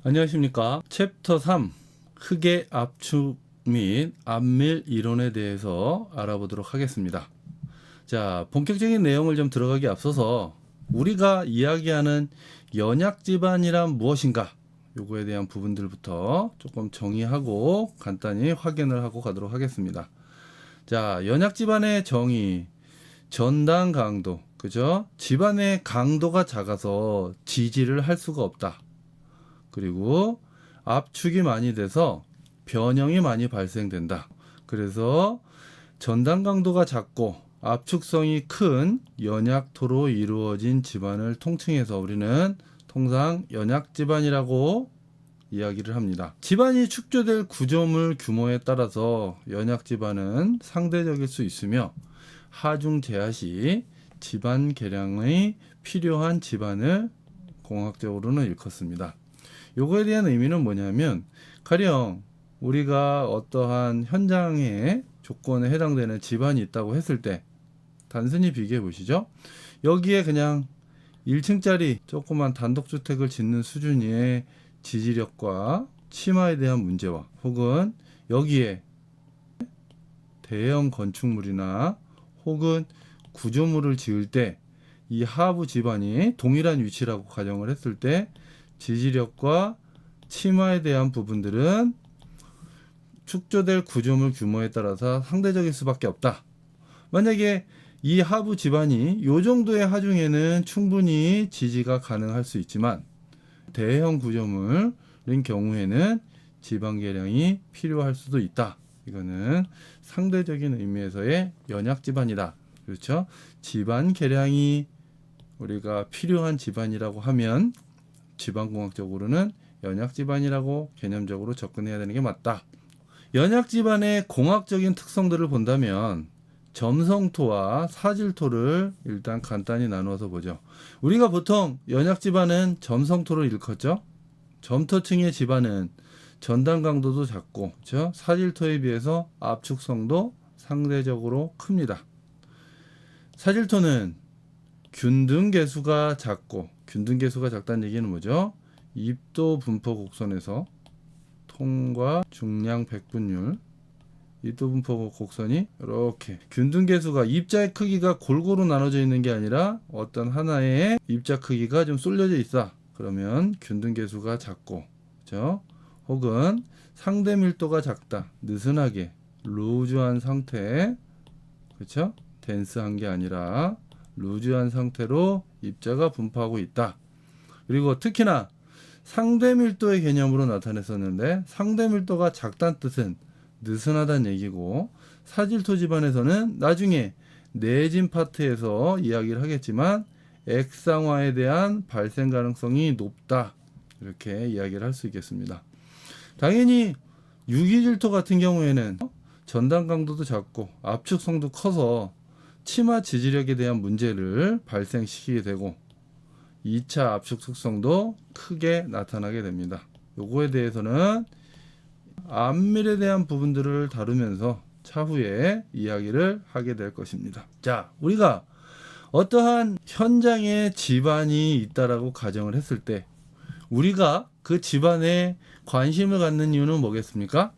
안녕하십니까. 챕터 3 흙의 압축 및 압밀 이론에 대해서 알아보도록 하겠습니다. 자, 본격적인 내용을 좀 들어가기 앞서서 우리가 이야기하는 연약지반이란 무엇인가, 요거에 대한 부분들부터 조금 정의하고 간단히 확인을 하고 가도록 하겠습니다. 자, 연약지반의 정의, 전단 강도, 그죠? 지반의 강도가 작아서 지지를 할 수가 없다. 그리고 압축이 많이 돼서 변형이 많이 발생된다. 그래서 전단 강도가 작고 압축성이 큰 연약토로 이루어진 지반을 통칭해서 우리는 통상 연약지반이라고 이야기를 합니다. 지반이 축조될 구조물 규모에 따라서 연약지반은 상대적일 수 있으며 하중 제하 시 지반 개량의 필요한 지반을 공학적으로는 일컫습니다. 요거에 대한 의미는 뭐냐면, 가령 우리가 어떠한 현장의 조건에 해당되는 지반이 있다고 했을 때 단순히 비교해 보시죠. 여기에 그냥 1층짜리 조그만 단독주택을 짓는 수준의 지지력과 치마에 대한 문제와, 혹은 여기에 대형 건축물이나 혹은 구조물을 지을 때 이 하부 지반이 동일한 위치라고 가정을 했을 때 지지력과 치마에 대한 부분들은 축조될 구조물 규모에 따라서 상대적일 수밖에 없다. 만약에 이 하부 지반이 이 정도의 하중에는 충분히 지지가 가능할 수 있지만 대형 구조물인 경우에는 지반 개량이 필요할 수도 있다. 이거는 상대적인 의미에서의 연약 지반이다. 그렇죠? 지반 개량이 우리가 필요한 지반이라고 하면 지반공학적으로는 연약지반이라고 개념적으로 접근해야 되는 게 맞다. 연약지반의 공학적인 특성들을 본다면 점성토와 사질토를 일단 간단히 나누어서 보죠. 우리가 보통 연약지반은 점성토를 일컫죠. 점토층의 지반은 전단 강도도 작고, 그렇죠? 사질토에 비해서 압축성도 상대적으로 큽니다. 사질토는 균등계수가 작고, 균등계수가 작다는 얘기는 뭐죠? 입도 분포 곡선에서 통과 중량 백분율, 입도 분포 곡선이 이렇게 균등계수가, 입자의 크기가 골고루 나눠져 있는 게 아니라 어떤 하나의 입자 크기가 좀 쏠려져 있어. 그러면 균등계수가 작고, 그렇죠? 혹은 상대 밀도가 작다, 느슨하게 루즈한 상태, 그렇죠? 덴스한 게 아니라 루즈한 상태로 입자가 분포하고 있다. 그리고 특히나 상대 밀도의 개념으로 나타냈었는데, 상대 밀도가 작다는 뜻은 느슨하다는 얘기고, 사질토 지반에서는 나중에 내진 파트에서 이야기를 하겠지만 액상화에 대한 발생 가능성이 높다. 이렇게 이야기를 할 수 있겠습니다. 당연히 유기질토 같은 경우에는 전단 강도도 작고 압축성도 커서 치마 지지력에 대한 문제를 발생시키게 되고 2차 압축 특성도 크게 나타나게 됩니다. 요거에 대해서는 압밀에 대한 부분들을 다루면서 차후에 이야기를 하게 될 것입니다. 자, 우리가 어떠한 현장에 지반이 있다라고 가정을 했을 때 우리가 그 지반에 관심을 갖는 이유는 뭐겠습니까?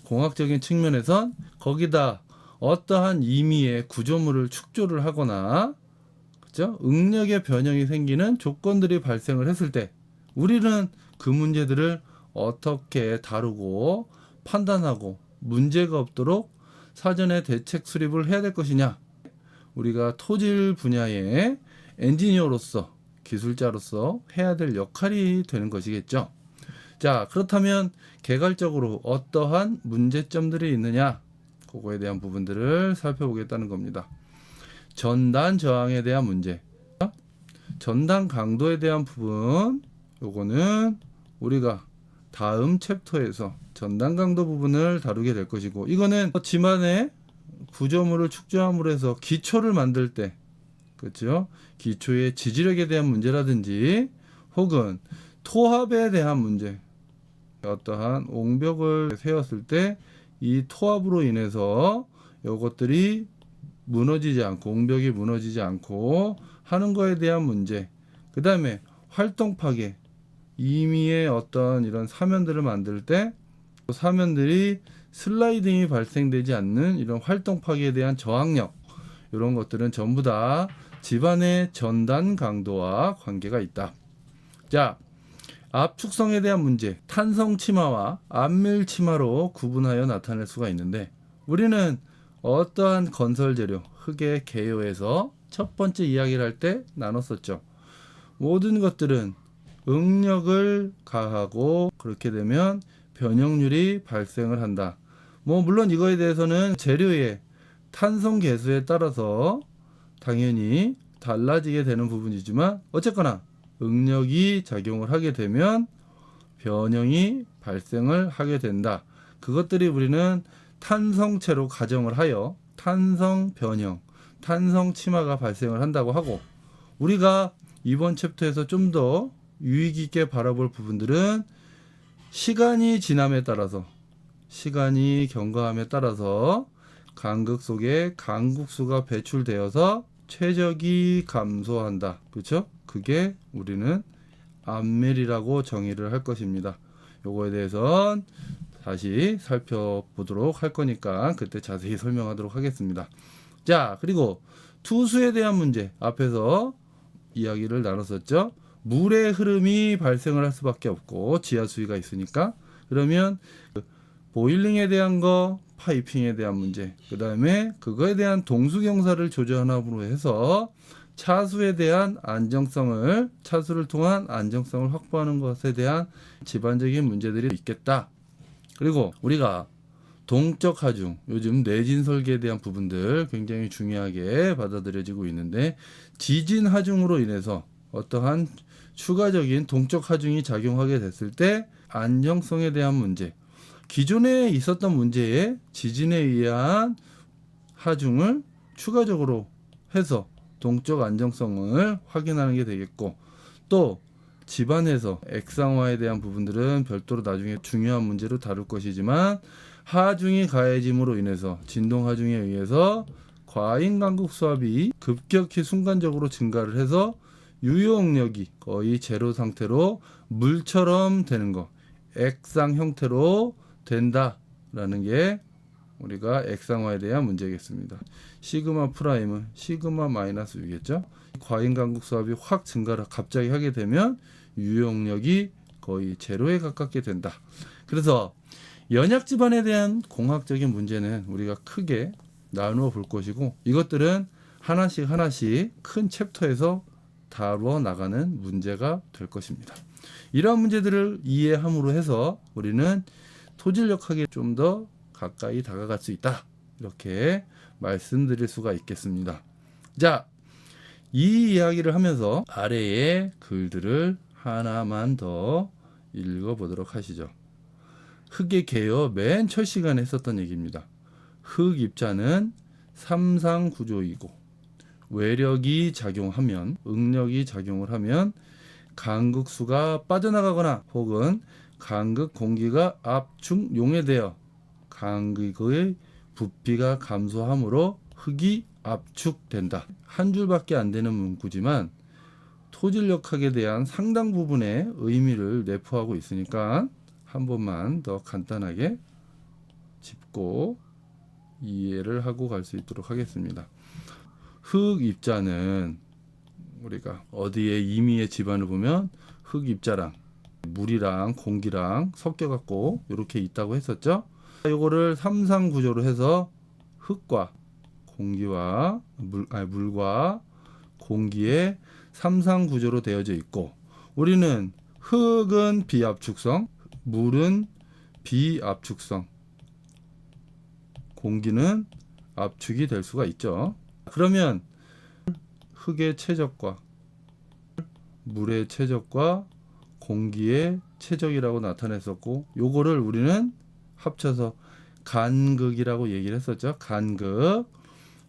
공학적인 측면에선 거기다 어떠한 임의의 구조물을 축조를 하거나, 그렇죠? 응력의 변형이 생기는 조건들이 발생을 했을 때 우리는 그 문제들을 어떻게 다루고 판단하고 문제가 없도록 사전에 대책 수립을 해야 될 것이냐. 우리가 토질 분야의 엔지니어로서, 기술자로서 해야 될 역할이 되는 것이겠죠. 자, 그렇다면 개괄적으로 어떠한 문제점들이 있느냐, 그거에 대한 부분들을 살펴보겠다는 겁니다. 전단 저항에 대한 문제, 전단 강도에 대한 부분, 요거는 우리가 다음 챕터에서 전단 강도 부분을 다루게 될 것이고, 이거는 지만의 구조물을 축조함으로 해서 기초를 만들 때, 그렇죠? 기초의 지지력에 대한 문제라든지 혹은 토합에 대한 문제, 어떠한 옹벽을 세웠을 때 이 토합으로 인해서 이것들이 무너지지 않고, 옹벽이 무너지지 않고 하는 거에 대한 문제, 그 다음에 활동 파괴, 임의의 어떤 이런 사면들을 만들 때 사면들이 슬라이딩이 발생되지 않는 이런 활동 파기에 대한 저항력, 이런 것들은 전부 다 집안의 전단 강도와 관계가 있다. 자, 압축성에 대한 문제, 탄성 치마와 압밀 치마로 구분하여 나타낼 수가 있는데, 우리는 어떠한 건설 재료, 흙의 개요에서 첫 번째 이야기를 할 때 나눴었죠. 모든 것들은 응력을 가하고 그렇게 되면 변형률이 발생을 한다. 물론 이거에 대해서는 재료의 탄성 계수에 따라서 당연히 달라지게 되는 부분이지만, 어쨌거나 응력이 작용을 하게 되면 변형이 발생을 하게 된다. 그것들이 우리는 탄성체로 가정을 하여 탄성 변형, 탄성 치마가 발생을 한다고 하고, 우리가 이번 챕터에서 좀 더 유익 있게 바라볼 부분들은 시간이 지남에 따라서, 시간이 경과함에 따라서 간극 속에 강국수가 배출되어서 최적이 감소한다. 그렇죠? 그게 우리는 압밀이라고 정의를 할 것입니다. 요거에 대해서는 다시 살펴보도록 할 거니까 그때 자세히 설명하도록 하겠습니다. 자, 그리고 투수에 대한 문제 앞에서 이야기를 나눴었죠. 물의 흐름이 발생을 할 수밖에 없고 지하 수위가 있으니까. 그러면 보일링에 대한 거, 파이핑에 대한 문제, 그 다음에 그거에 대한 동수경사를 조절함으로 해서 차수에 대한 안정성을, 차수를 통한 안정성을 확보하는 것에 대한 집안적인 문제들이 있겠다. 그리고 우리가 동적 하중, 요즘 내진 설계에 대한 부분들 굉장히 중요하게 받아들여지고 있는데, 지진 하중으로 인해서 어떠한 추가적인 동적 하중이 작용하게 됐을 때 안정성에 대한 문제, 기존에 있었던 문제에 지진에 의한 하중을 추가적으로 해서 동적 안정성을 확인하는 게 되겠고, 또 집안에서 액상화에 대한 부분들은 별도로 나중에 중요한 문제로 다룰 것이지만, 하중이 가해짐으로 인해서 진동 하중에 의해서 과잉 간극 수압이 급격히 순간적으로 증가를 해서 유효응력이 거의 제로 상태로 물처럼 되는 거, 액상 형태로 된다라는 게 우리가 액상화에 대한 문제겠습니다. 시그마 프라임은 시그마 마이너스 U겠죠. 과잉 간극 수압이 확 증가를 갑자기 하게 되면 유용력이 거의 제로에 가깝게 된다. 그래서 연약 집안에 대한 공학적인 문제는 우리가 크게 나누어 볼 것이고, 이것들은 하나씩 큰 챕터에서 다루어 나가는 문제가 될 것입니다. 이러한 문제들을 이해함으로 해서 우리는 토질력학에 좀 더 가까이 다가갈 수 있다, 이렇게 말씀드릴 수가 있겠습니다. 자, 이 이야기를 하면서 아래의 글들을 하나만 더 읽어보도록 하시죠. 흙의 개요 맨 첫 시간에 했었던 얘기입니다. 흙 입자는 삼상 구조이고, 외력이 작용하면, 응력이 작용을 하면 간극수가 빠져나가거나 혹은 간극 공기가 압축 용해되어 간극의 부피가 감소하므로 흙이 압축된다. 한 줄밖에 안 되는 문구지만 토질력학에 대한 상당 부분의 의미를 내포하고 있으니까 한 번만 더 간단하게 짚고 이해를 하고 갈 수 있도록 하겠습니다. 흙 입자는 우리가 어디에 임의의 집안을 보면 흙 입자랑 물이랑 공기랑 섞여갖고 이렇게 있다고 했었죠. 이거를 삼상 구조로 해서 흙과 공기와 물과 공기의 삼상 구조로 되어져 있고, 우리는 흙은 비압축성, 물은 비압축성, 공기는 압축이 될 수가 있죠. 그러면 흙의 최적과 물의 최적과 공기의 최적이라고 나타냈었고, 요거를 우리는 합쳐서 간극이라고 얘기를 했었죠. 간극.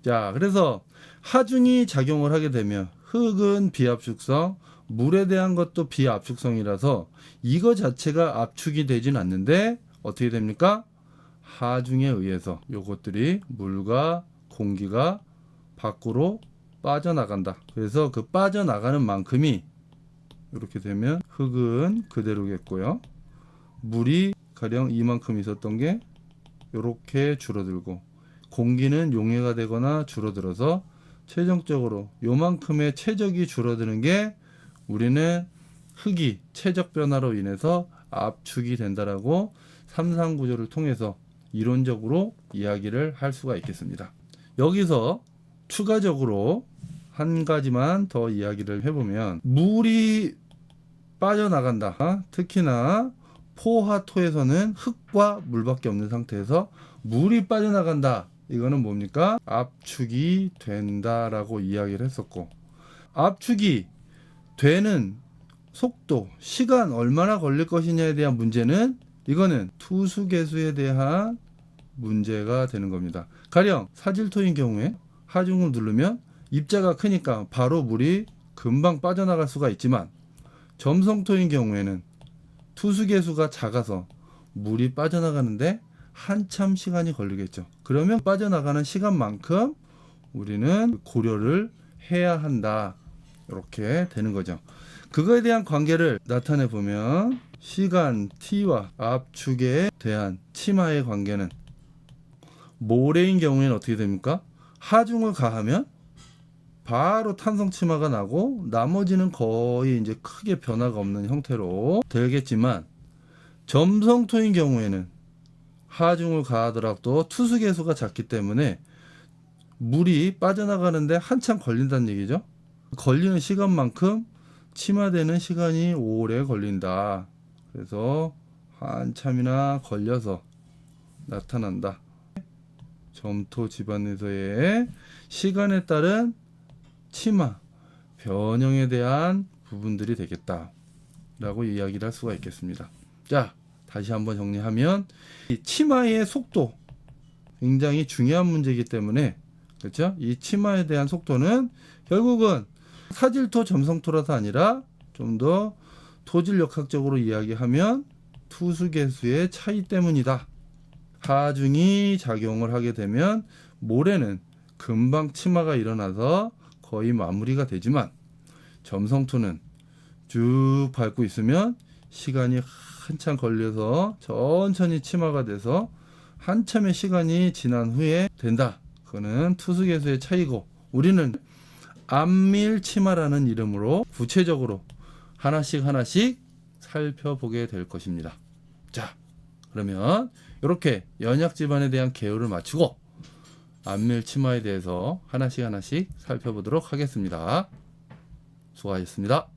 자, 그래서 하중이 작용을 하게 되면 흙은 비압축성, 물에 대한 것도 비압축성이라서 이거 자체가 압축이 되진 않는데 어떻게 됩니까? 하중에 의해서 요것들이 물과 공기가 밖으로 빠져나간다. 그래서 그 빠져나가는 만큼이 이렇게 되면 흙은 그대로겠고요. 물이 가령 이만큼 있었던 게 이렇게 줄어들고 공기는 용해가 되거나 줄어들어서 최종적으로 요만큼의 최적이 줄어드는 게 우리는 흙이 최적 변화로 인해서 압축이 된다라고 삼상구조를 통해서 이론적으로 이야기를 할 수가 있겠습니다. 여기서 추가적으로 한 가지만 더 이야기를 해보면 물이 빠져나간다. 특히나 포화토에서는 흙과 물밖에 없는 상태에서 물이 빠져나간다. 이거는 뭡니까? 압축이 된다라고 이야기를 했었고, 압축이 되는 속도, 시간 얼마나 걸릴 것이냐에 대한 문제는 이거는 투수계수에 대한 문제가 되는 겁니다. 가령 사질토인 경우에 하중을 누르면 입자가 크니까 바로 물이 금방 빠져나갈 수가 있지만 점성토인 경우에는 투수계수가 작아서 물이 빠져나가는데 한참 시간이 걸리겠죠. 그러면 빠져나가는 시간만큼 우리는 고려를 해야 한다. 이렇게 되는 거죠. 그거에 대한 관계를 나타내 보면 시간 t와 압축에 대한 치마의 관계는 모래인 경우에는 어떻게 됩니까? 하중을 가하면 바로 탄성 치마가 나고 나머지는 거의 이제 크게 변화가 없는 형태로 되겠지만 점성토인 경우에는 하중을 가하더라도 투수 계수가 작기 때문에 물이 빠져나가는데 한참 걸린다는 얘기죠. 걸리는 시간만큼 침하되는 시간이 오래 걸린다. 그래서 한참이나 걸려서 나타난다. 점토 집안에서의 시간에 따른 치마, 변형에 대한 부분들이 되겠다 라고 이야기를 할 수가 있겠습니다. 자, 다시 한번 정리하면 이 치마의 속도 굉장히 중요한 문제이기 때문에 그렇죠? 이 치마에 대한 속도는 결국은 사질토 점성토라서 아니라 좀 더 토질역학적으로 이야기하면 투수계수의 차이 때문이다. 하중이 작용을 하게 되면 모래는 금방 치마가 일어나서 거의 마무리가 되지만 점성토는 쭉 밟고 있으면 시간이 한참 걸려서 천천히 치마가 돼서 한참의 시간이 지난 후에 된다. 그거는 투수계수의 차이고 우리는 안밀치마라는 이름으로 구체적으로 하나씩 살펴보게 될 것입니다. 자, 그러면 이렇게 연약 집안에 대한 개요를 마치고 안밀치마에 대해서 하나씩 살펴보도록 하겠습니다. 수고하셨습니다.